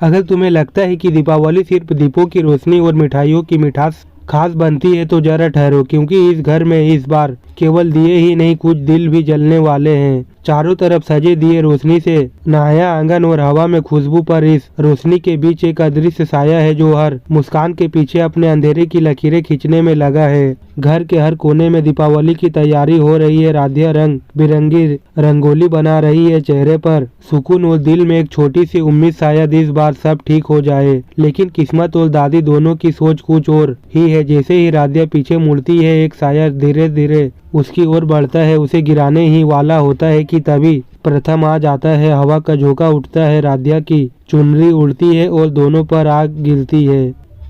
अगर तुम्हें लगता है कि दीपावली सिर्फ दीपों की रोशनी और मिठाइयों की मिठास खास बनती है तो जरा ठहरो, क्योंकि इस घर में इस बार केवल दिए ही नहीं कुछ दिल भी जलने वाले हैं। चारों तरफ सजे दिए रोशनी से नहाया आंगन और हवा में खुशबू पर इस रोशनी के बीच एक अदृश्य साया है जो हर मुस्कान के पीछे अपने अंधेरे की लकीरें खींचने में लगा है। घर के हर कोने में दीपावली की तैयारी हो रही है। राधिया रंग बिरंगी रंगोली बना रही है, चेहरे पर सुकून और दिल में एक छोटी सी उम्मीद शायद इस बार सब ठीक हो जाए। लेकिन किस्मत और दादी दोनों की सोच कुछ और ही है। जैसे ही राधिया पीछे मुड़ती है, एक साया धीरे धीरे उसकी ओर बढ़ता है, उसे गिराने ही वाला होता है कि तभी प्रथम आ जाता है। हवा का झोंका उठता है, राधिया की चुनरी उड़ती है और दोनों पर आग गिरती है।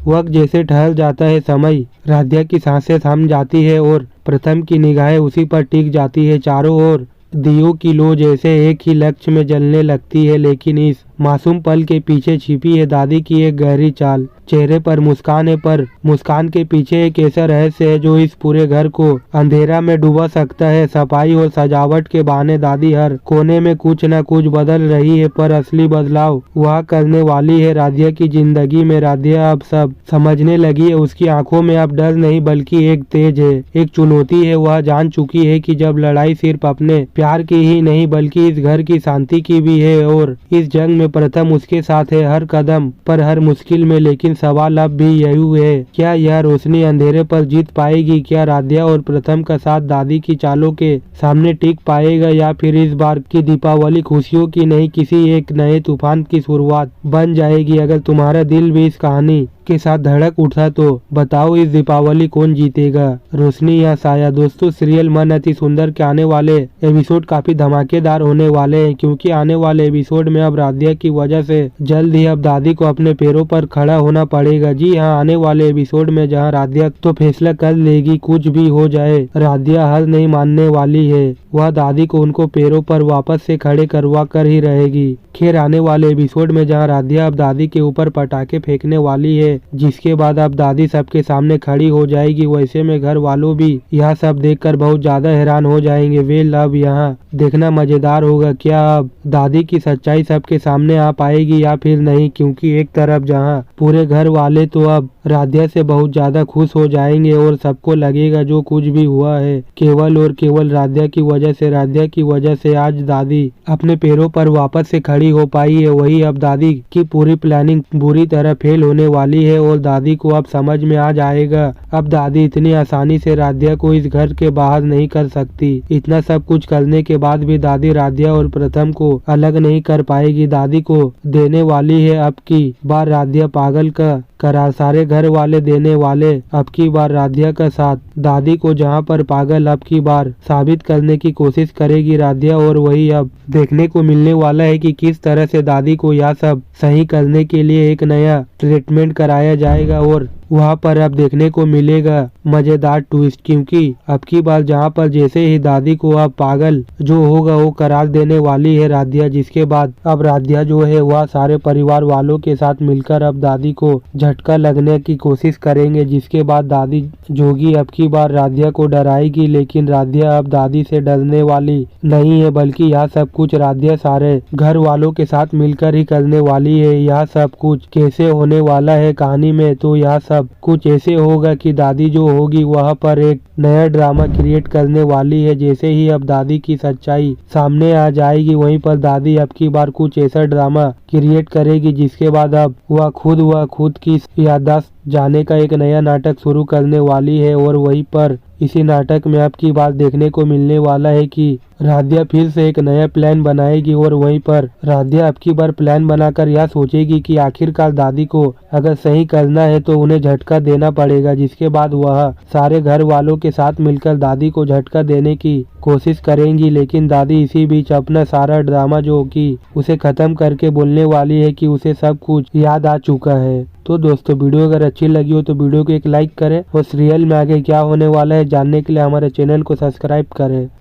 वक्त जैसे ठहर जाता है, समय राधिया की सांसें थम जाती है और प्रथम की निगाहें उसी पर टिक जाती है। चारों ओर दियों की लो जैसे एक ही लक्ष्य में जलने लगती है, लेकिन इस मासूम पल के पीछे छिपी है दादी की एक गहरी चाल। चेहरे पर मुस्कान है, पर मुस्कान के पीछे एक ऐसा रहस्य है जो इस पूरे घर को अंधेरा में डुबा सकता है। सफाई और सजावट के बहाने दादी हर कोने में कुछ न कुछ बदल रही है, पर असली बदलाव वह करने वाली है राधिया की जिंदगी में। राधिया अब सब समझने लगी है। उसकी आंखों में अब डर नहीं बल्कि एक तेज है, एक चुनौती है। वह जान चुकी है कि जब लड़ाई सिर्फ अपने प्यार की ही नहीं बल्कि इस घर की शांति की भी है, और इस जंग में प्रथम उसके साथ है हर कदम पर, हर मुश्किल में। लेकिन सवाल अब भी यही है, क्या यह रोशनी अंधेरे पर जीत पाएगी? क्या राधिया और प्रथम का साथ दादी की चालों के सामने टिक पाएगा, या फिर इस बार की दीपावली खुशियों की नहीं किसी एक नए तूफान की शुरुआत बन जाएगी? अगर तुम्हारा दिल भी इस कहानी के साथ धड़क उठा तो बताओ, इस दीपावली कौन जीतेगा, रोशनी या साया? दोस्तों, सीरियल मन अति सुंदर के आने वाले एपिसोड काफी धमाकेदार होने वाले हैं, क्योंकि आने वाले एपिसोड में अब राधिया की वजह से जल्द ही अब दादी को अपने पैरों पर खड़ा होना पड़ेगा। जी हाँ, आने वाले एपिसोड में जहाँ राधिया तो फैसला कर लेगी, कुछ भी हो जाए राधिया हार नहीं मानने वाली है। वह दादी को उनको पैरों पर वापस से खड़े करवा कर ही रहेगी। खैर, आने वाले एपिसोड में जहाँ राधिया अब दादी के ऊपर पटाखे फेंकने वाली है, जिसके बाद अब दादी सबके सामने खड़ी हो जाएगी, वैसे में घर वालों भी यह सब देखकर बहुत ज्यादा हैरान हो जाएंगे। वे अब यहाँ देखना मजेदार होगा, क्या अब दादी की सच्चाई सबके सामने आ पाएगी या फिर नहीं? क्योंकि एक तरफ जहाँ पूरे घर वाले तो अब राधिया से बहुत ज्यादा खुश हो जाएंगे और सबको लगेगा जो कुछ भी हुआ है केवल और केवल राधिया की वजह से। राधिया की वजह से आज दादी अपने पैरों पर वापस से खड़ी हो पाई है। वही अब दादी की पूरी प्लानिंग बुरी तरह फेल होने वाली है और दादी को अब समझ में आ जाएगा, अब दादी इतनी आसानी से राधिया को इस घर के बाहर नहीं कर सकती। इतना सब कुछ करने के बाद भी दादी राधिया और प्रथम को अलग नहीं कर पाएगी। दादी को देने वाली है अब की बार राधिया पागल का करार, सारे घर वाले देने वाले अब की बार राधिया का साथ। दादी को जहां पर पागल अब की बार साबित करने की कोशिश करेगी राधिया, और वही अब देखने को मिलने वाला है कि किस तरह से दादी को यह सब सही करने के लिए एक नया ट्रीटमेंट कराया जाएगा और वहाँ पर अब देखने को मिलेगा मजेदार ट्विस्ट। क्योंकि अब की बार जहाँ पर जैसे ही दादी को अब पागल जो होगा वो करार देने वाली है राधिया, जिसके बाद अब राधिया जो है वह सारे परिवार वालों के साथ मिलकर अब दादी को झटका लगने की कोशिश करेंगे, जिसके बाद दादी जोगी अब की बार राधिया को डराएगी। लेकिन राधिया अब दादी से डरने वाली नहीं है, बल्कि यह सब कुछ राधिया सारे घर वालों के साथ मिलकर ही करने वाली है। यह सब कुछ कैसे होने वाला है कहानी में, तो यह सब कुछ ऐसे होगा कि दादी जो होगी वहाँ पर एक नया ड्रामा क्रिएट करने वाली है। जैसे ही अब दादी की सच्चाई सामने आ जाएगी, वहीं पर दादी अब की बार कुछ ऐसा ड्रामा क्रिएट करेगी जिसके बाद अब वह खुद की याददाश्त जाने का एक नया नाटक शुरू करने वाली है। और वहीं पर इसी नाटक में अब की बार देखने को मिलने वाला है कि राधिया फिर से एक नया प्लान बनाएगी, और वहीं पर राधिया अब की बार प्लान बनाकर यह सोचेगी कि आखिरकार दादी को अगर सही करना है तो उन्हें झटका देना पड़ेगा, जिसके बाद वह सारे घर वालों के साथ मिलकर दादी को झटका देने की कोशिश करेंगी। लेकिन दादी इसी बीच अपना सारा ड्रामा जो कि उसे खत्म करके बोलने वाली है कि उसे सब कुछ याद आ चुका है। तो दोस्तों, वीडियो अगर अच्छी लगी हो तो वीडियो को एक लाइक करें और सीरियल में आगे क्या होने वाला है जानने के लिए हमारे चैनल को सब्सक्राइब करें।